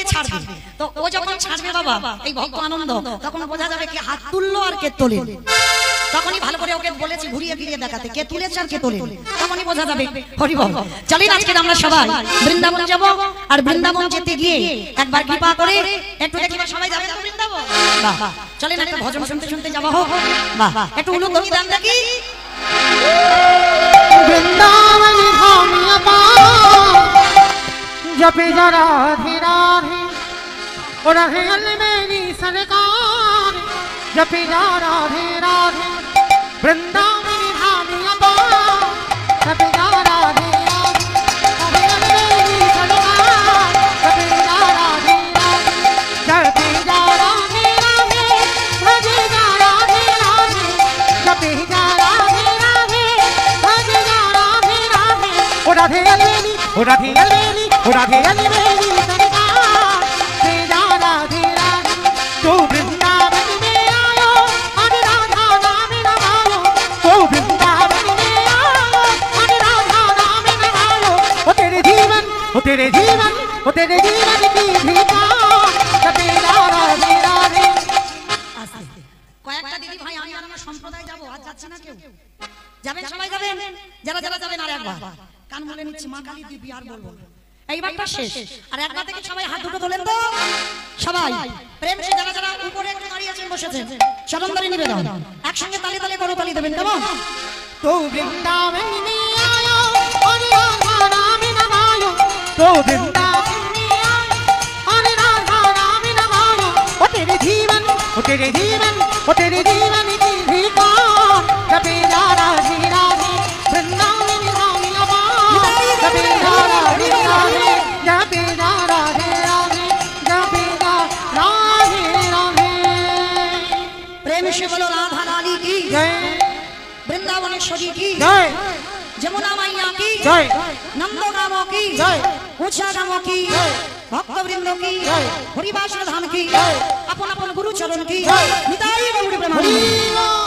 করে ছাড়বে। তো ও যখন ছাড়বে বাবা এই ভক্ত আনন্দ, তখন বোঝা যাবে কে হাত তুললো আর কে তোলে। তখনই ভালো করে ওকে বলেছি ঘুরিয়ে ফিরিয়ে দেখাতে কে তুলেছে আর কে তোলে, তখনই বোঝা যাবে। হরি বল। চলেন আজকে আমরা সবাই বৃন্দাবন যাব, আর বৃন্দাবন যেতে গিয়ে একবার কৃপা করে একটু দেখি সবাই যাবে তো বৃন্দাবন। বাহ, চলেন একটা ভজন শুনতে শুনতে যাওয়া হোক। বাহ, একটু উলুধ্বনি দান দেখি। বৃন্দাবন ধামিয়া পা जपे जा राधे राधे और रहे मेरी सरकार, जपे जा राधे राधे वृंदावन धामिया पा जपे जा राधे राधे मेरी सरकार, जपे जा राधे राधे जपे जा राधे राधे भजे जा राधे राधे जपे जा राधे राधे भजे जा राधे राधे ओ राधे अलेली ओ राधे अलेली ओ राधे अली मेरी सरकार, से जा राधे राधे तो वृंदावन में आयो और राधा नाम नवायो, तो वृंदावन में आयो और राधा नाम नवायो, ओ तेरे जीवन ओ तेरे जीवन ओ तेरे जीवन की भिकार, जपे जा राधे राधे। কয়েকটা দিদি ভাই আমি আর আমার সম্প্রদায় যাব, আজ যাচ্ছে না কেউ, যাবেন সবাই যাবেন, যারা যারা যাবেন আর একবার কান মুলে নিচ্ছি মা কালী দিবি আর বলবো এইবারটা শেষ। আর একবার থেকে সবাই হাত দুটো তোলেন তো সবাই প্রেম সে যারা যারা উপরে একটু দাঁড়িয়ে আছেন বসেছেন সরন্দরে নিবেদন একসঙ্গে তালে তালে করো তালি দেবেন কেমন। तो वृंदावन में आयो और राधा नाम नवायो, तो वृंदावन में आयो और राधा नाम नवायो, ओ तेरे जीवन ओ तेरे जीवन ओ तेरे जीवन की भिकार, जपे जा राधे राधे वृंदावन धामिया पा जपे जा राधे राधे जपे जा राधे राधे जपे जा राधे राधे। प्रेम से बोलो राधा लाली की जय, वृंदावनेश्वरी की जय, যমুনা মাইয়া কি जय, নন্দগাম কি जय, উৎসাগাম কি ভক্তবৃন্দ কি হরিবাস ধাম কি আপন আপন গুরু চরণ কি নিতাই গৌর প্রেমানন্দ।